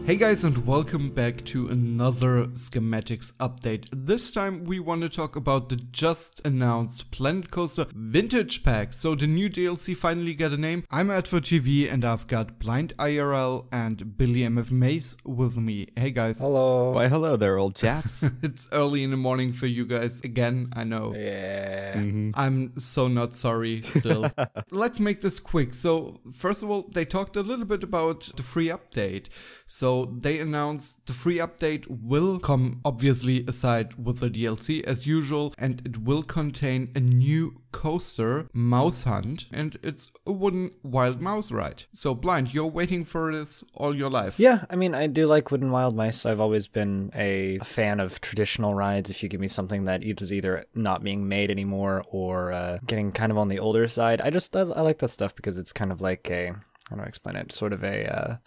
Hey guys, and welcome back to another Schematics update. This time we want to talk about the just announced Planet Coaster Vintage Pack. So the new DLC finally got a name. I'm AdfoTV and I've got BlindIRL and BillyMFMays with me. Hey guys. Hello. Why hello there, old chaps. It's early in the morning for you guys again, I know. Yeah. I'm so not sorry still. Let's make this quick. So first of all, they talked a little bit about the free update. So they announced the free update will come obviously aside with the DLC as usual, and it will contain a new coaster, Mouse Hunt, and it's a wooden wild mouse ride. So Blind, you're waiting for this all your life. Yeah, I mean, I do like wooden wild mice. I've always been a fan of traditional rides. If you give me something that is either not being made anymore or getting kind of on the older side, I like that stuff because it's kind of like a... how do I explain it? Sort of a,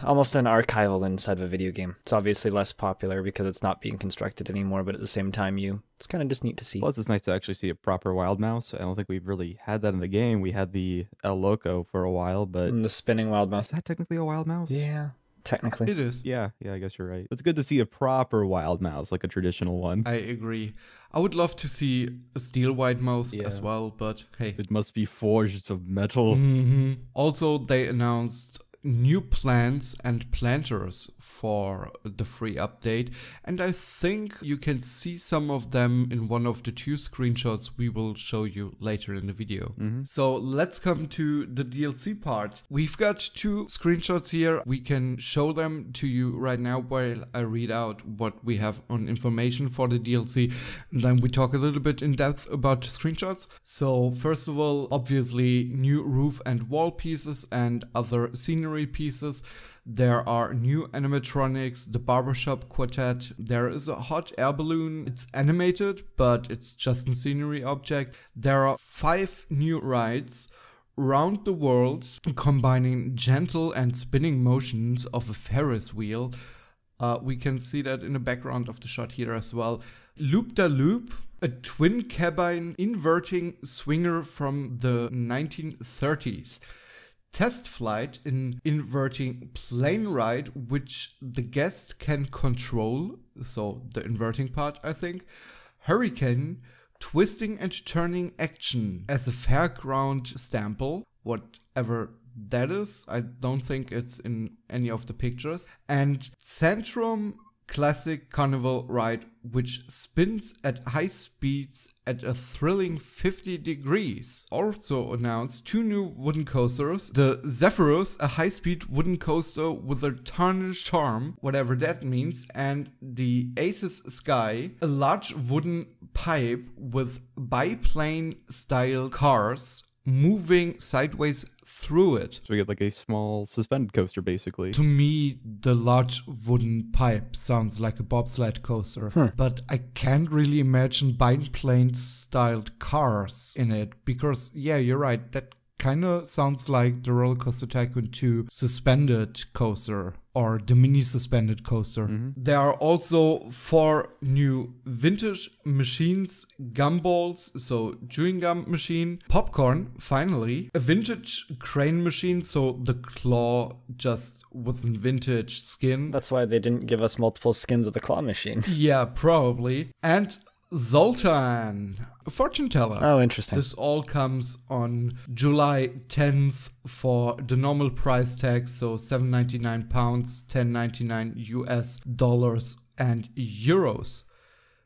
almost an archival inside of a video game. It's obviously less popular because it's not being constructed anymore, but at the same time, it's kind of just neat to see. Plus, it's nice to actually see a proper wild mouse. I don't think we've really had that in the game. We had the El Loco for a while, but... And the spinning wild mouse. Is that technically a wild mouse? Yeah, technically. It is. Yeah, I guess you're right. It's good to see a proper wild mouse, like a traditional one. I agree. I would love to see a steel white mouse as well, but hey. It must be forged of metal. Also, they announced new plants and planters for the free update, and I think you can see some of them in one of the two screenshots we will show you later in the video. So let's come to the DLC part. We've got two screenshots here. We can show them to you right now while I read out what we have on information for the DLC, and then we talk a little bit in depth about the screenshots. So first of all, obviously new roof and wall pieces and other scenery pieces. There are new animatronics, the barbershop quartet. There is a hot air balloon. It's animated, but it's just a scenery object. There are 5 new rides around the world, combining gentle and spinning motions of a Ferris wheel. We can see that in the background of the shot here as well. Loop da Loop, a twin cabin inverting swinger from the 1930s. Test flight, an inverting plane ride which the guest can control, so the inverting part I think. Hurricane, twisting and turning action as a fairground stample, whatever that is. I don't think it's in any of the pictures. And Centrum, classic carnival ride which spins at high speeds at a thrilling 50 degrees. Also announced 2 new wooden coasters. The Zephyrus, a high-speed wooden coaster with a tarnished charm, whatever that means, and the Aces Sky, a large wooden pipe with biplane style cars moving sideways through it. So we get like a small suspended coaster, basically. To me, the large wooden pipe sounds like a bobsled coaster, but I can't really imagine biplane-styled cars in it, because, yeah, you're right, that kind of sounds like the Roller Coaster Tycoon 2 suspended coaster, or the mini suspended coaster. There are also 4 new vintage machines, gumballs, so chewing gum machine, popcorn, finally, a vintage crane machine, so the claw just with a vintage skin. That's why they didn't give us multiple skins of the claw machine. Yeah, probably. And Zoltan, a fortune teller. Oh, interesting. This all comes on July 10th for the normal price tag, so £7.99, $10.99 US dollars and euros.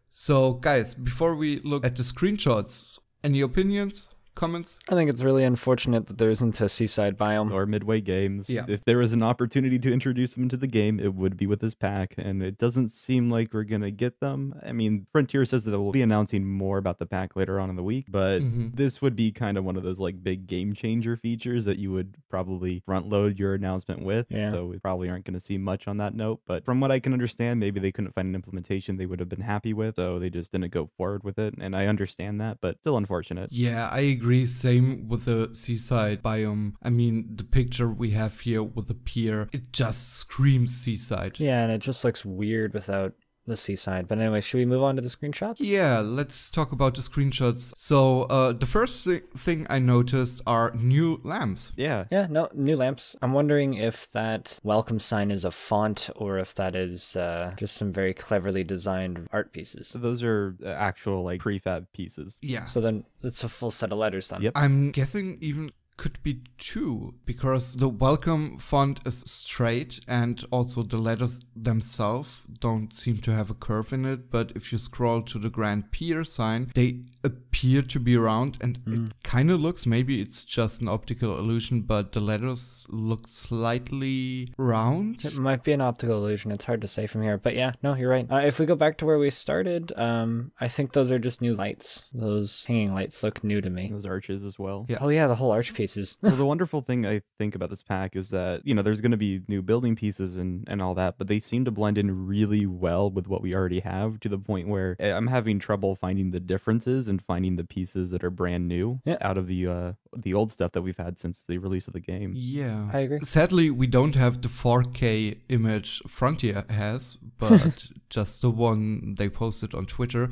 So guys, before we look at the screenshots, any opinions? Comments? I think it's really unfortunate that there isn't a seaside biome. Or Midway Games. Yeah. If there was an opportunity to introduce them into the game, it would be with this pack, and it doesn't seem like we're gonna get them. I mean, Frontier says that they'll be announcing more about the pack later on in the week, but this would be kind of one of those like big game changer features that you would probably front load your announcement with. Yeah. So we probably aren't gonna see much on that note, but from what I can understand, maybe they couldn't find an implementation they would have been happy with, so they just didn't go forward with it, and I understand that, but still unfortunate. Yeah, I agree. Same with the seaside biome. I mean, the picture we have here with the pier, it just screams seaside. Yeah, and it just looks weird without the seaside. But anyway, should we move on to the screenshots? Yeah, let's talk about the screenshots. So the first thing I noticed are new lamps. Yeah. Yeah, no, new lamps. I'm wondering if that welcome sign is a font or if that is just some very cleverly designed art pieces. So those are actual like prefab pieces. Yeah. So then it's a full set of letters then. Yep. I'm guessing even could be two, because the welcome font is straight and also the letters themselves don't seem to have a curve in it. But if you scroll to the Grand Pier sign, they appear to be round, and it kind of looks, maybe it's just an optical illusion, but the letters look slightly round. It might be an optical illusion. It's hard to say from here. But yeah, no, you're right. If we go back to where we started, I think those are just new lights. Those hanging lights look new to me. Those arches as well. Yeah. Oh yeah, the whole arch pieces. Well, the wonderful thing I think about this pack is that, you know, there's going to be new building pieces and all that, but they seem to blend in really well with what we already have, to the point where I'm having trouble finding the differences and finding the pieces that are brand new out of the old stuff that we've had since the release of the game. Yeah, I agree. Sadly, we don't have the 4K image Frontier has, but just the one they posted on Twitter.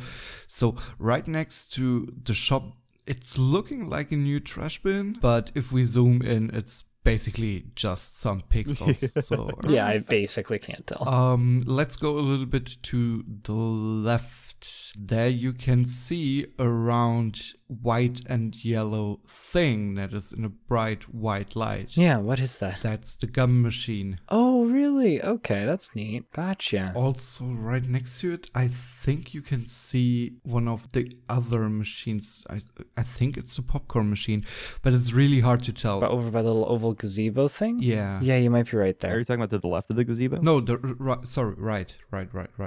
So right next to the shop, it's looking like a new trash bin, but if we zoom in, it's basically just some pixels. So Yeah, I basically can't tell. let's go a little bit to the left. There you can see a round white and yellow thing that is in a bright white light. Yeah, what is that? That's the gum machine. Oh, really? Okay, that's neat. Gotcha. Also, right next to it, I think you can see one of the other machines. I think it's a popcorn machine, but it's really hard to tell. Over by the little oval gazebo thing? Yeah. Yeah, you might be right Are there. you talking about to the left of the gazebo? No, sorry, right.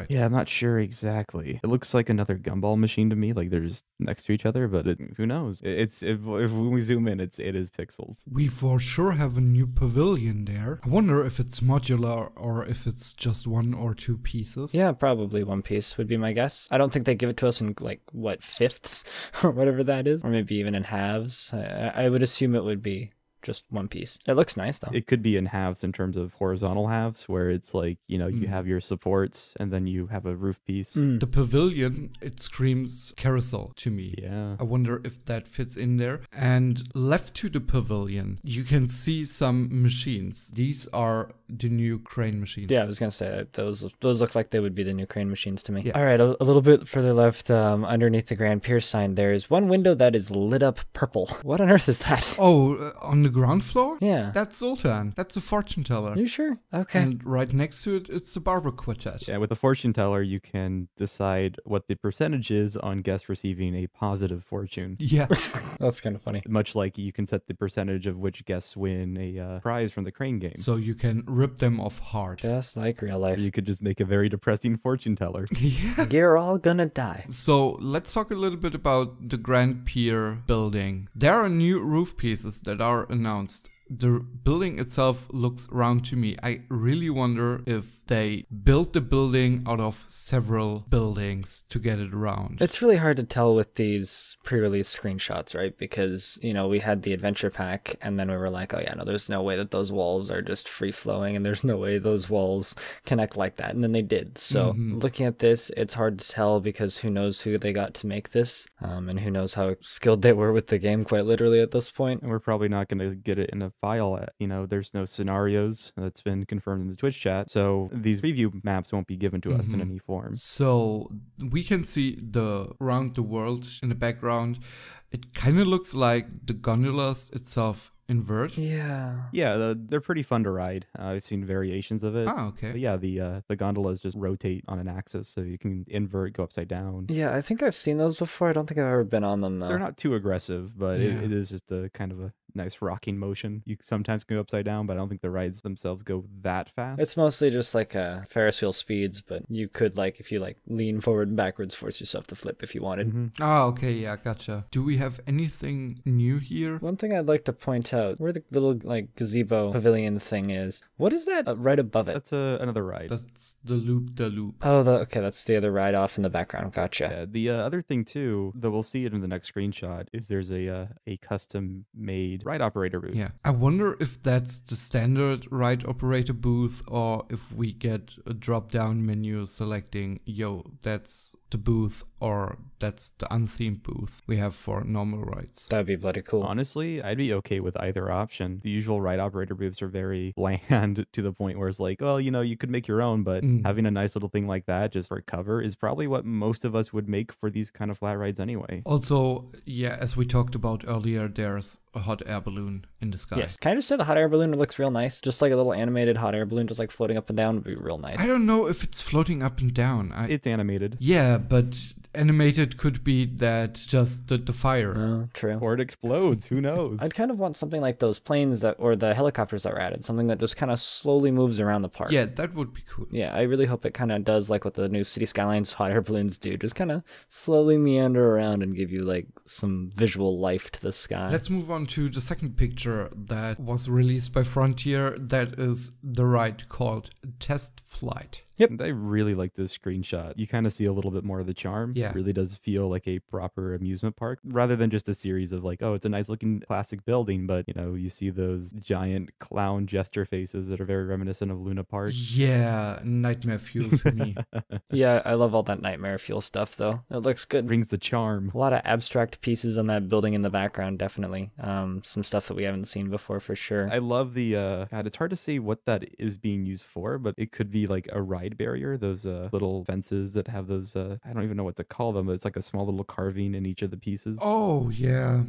Yeah, I'm not sure exactly. It looks like another gumball machine to me, like they're just next to each other, but who knows? If when we zoom in, it is pixels. We for sure have a new pavilion there. I wonder if it's modular or if it's just one or two pieces. Yeah, probably one piece would be my guess. I don't think they give it to us in, like, what, fifths or whatever that is, or maybe even in halves. I would assume it would be just one piece. It looks nice though. It could be in halves in terms of horizontal halves, where it's like, you know, you have your supports and then you have a roof piece. The pavilion, it screams carousel to me. Yeah. I wonder if that fits in there. And left to the pavilion, you can see some machines. These are the new crane machines. Yeah, I was gonna say that those look like they would be the new crane machines to me. Yeah. All right, a little bit further left, underneath the Grand Pier sign, there's one window that is lit up purple. What on earth is that? Oh, on the ground floor? Yeah. That's Zoltan. That's a fortune teller. Are you sure? Okay. And right next to it, it's the barber quartet. Yeah, with a fortune teller, you can decide what the percentage is on guests receiving a positive fortune. Yeah. That's kind of funny. Much like you can set the percentage of which guests win a prize from the crane game. So you can rip them off hard. Just like real Or life. you could just make a very depressing fortune teller. Yeah. You're all gonna die. So let's talk a little bit about the Grand Pier building. There are new roof pieces that are announced. The building itself looks round to me. I really wonder if they built the building out of several buildings to get it around. It's really hard to tell with these pre-release screenshots, right? Because, you know, we had the adventure pack and then we were like, oh yeah, no, there's no way that those walls are just free flowing and there's no way those walls connect like that. And then they did. So looking at this, it's hard to tell because who knows who they got to make this and who knows how skilled they were with the game quite literally at this point. And we're probably not going to get it in a file. You know, there's no scenarios that's been confirmed in the Twitch chat. So these preview maps won't be given to us in any form. So we can see the around the world in the background. It kind of looks like the gondolas itself invert. Yeah. Yeah, they're pretty fun to ride. I've seen variations of it. Ah, okay. But yeah, the gondolas just rotate on an axis, so you can invert, go upside down. Yeah, I think I've seen those before. I don't think I've ever been on them though. They're not too aggressive, but Yeah. it is just a kind of a nice rocking motion. You sometimes can go upside down, but I don't think the rides themselves go that fast. It's mostly just like Ferris wheel speeds, but you could, like, if you like lean forward and backwards, force yourself to flip if you wanted. Ah, okay, yeah, gotcha. Do we have anything new here? One thing I'd like to point out, where the little like gazebo pavilion thing is, what is that right above it? That's another ride. That's the loop. Oh, okay, that's the other ride off in the background. Gotcha. Yeah, the other thing too, though we'll see it in the next screenshot, is there's a custom made ride operator booth. Yeah. I wonder if that's the standard ride operator booth or if we get a drop-down menu selecting, yo, that's the booth or that's the unthemed booth we have for normal rides. That'd be bloody cool. Honestly, I'd be okay with either option. The usual ride operator booths are very bland to the point where it's like, well, you know, you could make your own, but having a nice little thing like that just for cover is probably what most of us would make for these kind of flat rides anyway. Also, yeah, as we talked about earlier, there's a hot air balloon in the sky. Yes. Can I just say the hot air balloon looks real nice? Just like a little animated hot air balloon just like floating up and down would be real nice. I don't know if it's floating up and down. It's animated. Yeah, but animated could be that just the fire. Oh, true. Or it explodes. Who knows? I'd kind of want something like those planes that, or the helicopters that were added, something that just kind of slowly moves around the park. Yeah, that would be cool. Yeah, I really hope it kind of does like what the new City Skylines hot air balloons do. Just kind of slowly meander around and give you like some visual life to the sky. Let's move on to the second picture that was released by Frontier. That is the ride called Test Flight. Yep. And I really like this screenshot. You kind of see a little bit more of the charm. Yeah. It really does feel like a proper amusement park rather than just a series of like, oh, it's a nice looking classic building, but you know, you see those giant clown jester faces that are very reminiscent of Luna Park. Yeah, nightmare fuel to me. Yeah, I love all that nightmare fuel stuff though. It looks good. Brings the charm. A lot of abstract pieces on that building in the background, definitely. Some stuff that we haven't seen before for sure. I love the, God, it's hard to say what that is being used for, but it could be like a ride barrier, those little fences that have those, I don't even know what to call them, but it's like a small little carving in each of the pieces. Oh, yeah.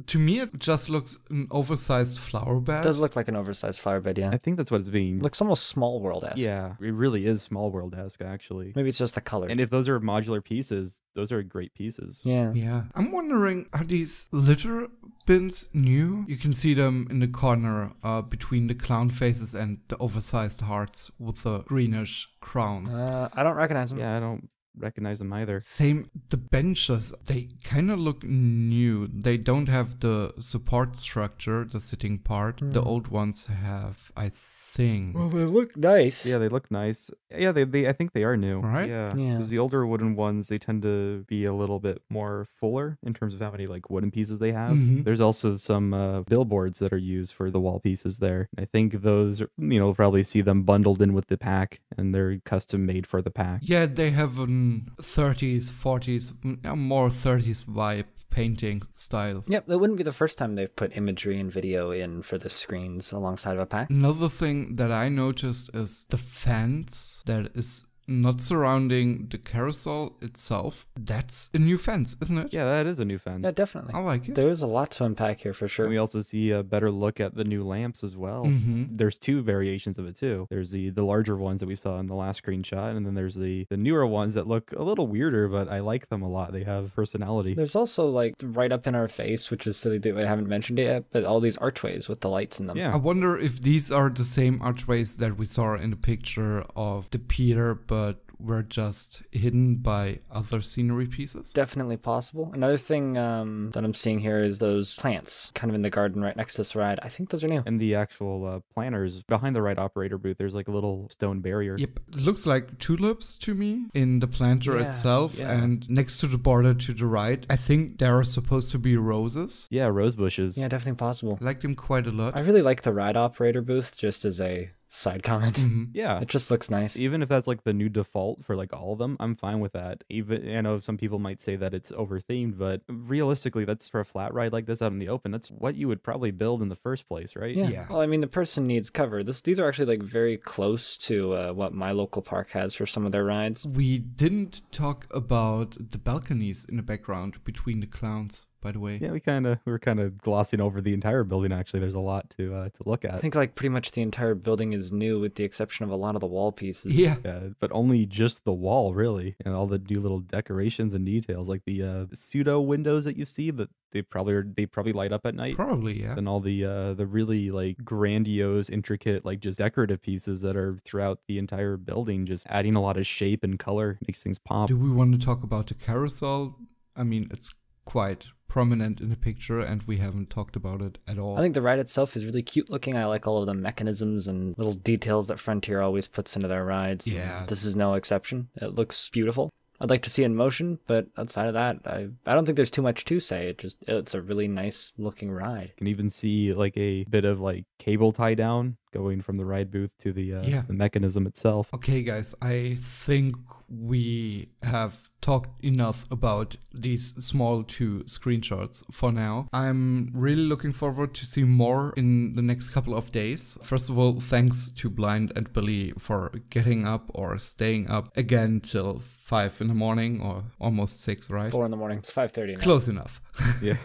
To me, it just looks an oversized flower bed. It does look like an oversized flower bed, yeah. I think that's what it's being. Looks almost Small World-esque. Yeah, it really is Small World-esque, actually. Maybe it's just the color. And if those are modular pieces, those are great pieces. Yeah. Yeah. I'm wondering, are these litter bins new? You can see them in the corner between the clown faces and the oversized hearts with the greenish crowns. I don't recognize them. Yeah, I don't recognize them either. Same, the benches, they kind of look new. They don't have the support structure, the sitting part. The old ones have, I think. Well, they look nice. Yeah, they look nice. Yeah, they I think they are new. Right? Yeah. Yeah. 'Cause the older wooden ones, they tend to be a little bit more fuller in terms of how many like wooden pieces they have. There's also some billboards that are used for the wall pieces there. I think those, you know, probably see them bundled in with the pack and they're custom made for the pack. Yeah, they have an 30s, 40s, more 30s vibe painting style. Yep, that wouldn't be the first time they've put imagery and video in for the screens alongside of a pack. Another thing that I noticed is the fence that is not surrounding the carousel itself. That's a new fence, isn't it? Yeah, that is a new fence. Yeah, definitely. I like it. There's a lot to unpack here for sure. And we also see a better look at the new lamps as well. There's two variations of it too. There's the larger ones that we saw in the last screenshot, and then there's the newer ones that look a little weirder, but I like them a lot. They have personality. There's also like right up in our face, which is silly that I haven't mentioned it yet, but all these archways with the lights in them. Yeah. I wonder if these are the same archways that we saw in the picture of the pier, but were just hidden by other scenery pieces. Definitely possible. Another thing that I'm seeing here is those plants kind of in the garden right next to this ride. I think those are new. And the actual planters behind the ride operator booth, there's like a little stone barrier. Yep, it looks like tulips to me in the planter Yeah, itself, yeah. and next to the border to the right, I think there are supposed to be roses. Yeah, rose bushes. Yeah, definitely possible. I like them quite a lot. I really like the ride operator booth just as a side comment. Yeah. It just looks nice. Even if that's like the new default for like all of them, I'm fine with that. Even I know some people might say that it's over themed, but realistically, that's for a flat ride like this out in the open. That's what you would probably build in the first place, right? Yeah. Well, I mean, the person needs cover. These are actually like very close to what my local park has for some of their rides. We didn't talk about the balconies in the background between the clowns, by the way. Yeah, we were kind of glossing over the entire building. Actually, there's a lot to look I at. think like pretty much the entire building is new with the exception of a lot of the wall pieces. Yeah. But only just the wall, really, and all the new little decorations and details, like the pseudo windows that you see, but they probably light up at night. Probably, yeah. And all the really like grandiose, intricate, like just decorative pieces that are throughout the entire building, just adding a lot of shape and color, makes things pop. Do we want to talk about the carousel? I mean, it's quite prominent in the picture and we haven't talked about it at all. I think the ride itself is really cute looking. I like all of the mechanisms and little details that Frontier always puts into their rides. Yeah. This is no exception. It looks beautiful. I'd like to see in motion, but outside of that, I don't think there's too much to say. It's a really nice looking ride. You can even see like a bit of like cable tie down going from the ride booth to the mechanism itself. Okay, guys, I think we have talked enough about these small 2 screenshots for now. I'm really looking forward to see more in the next couple of days. First of all, thanks to Blind and Billy for getting up or staying up again till 5 in the morning, or almost 6, right? 4 in the morning. It's 5:30 now. Close enough. Yeah.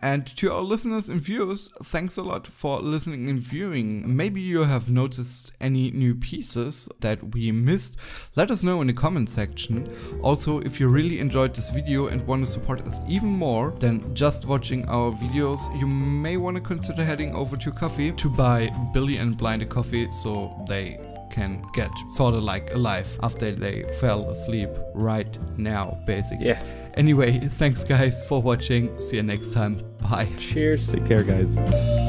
And to our listeners and viewers, thanks a lot for listening and viewing. Maybe you have noticed any new pieces that we missed. Let us know in the comment section. Also, if you really enjoyed this video and want to support us even more than just watching our videos, you may want to consider heading over to Coffee to buy Billy and Blind a coffee so they can get sort of like alive after they fell asleep right now, basically. Yeah. Anyway, thanks guys for watching. See you next time. Bye. Cheers. Take care, guys.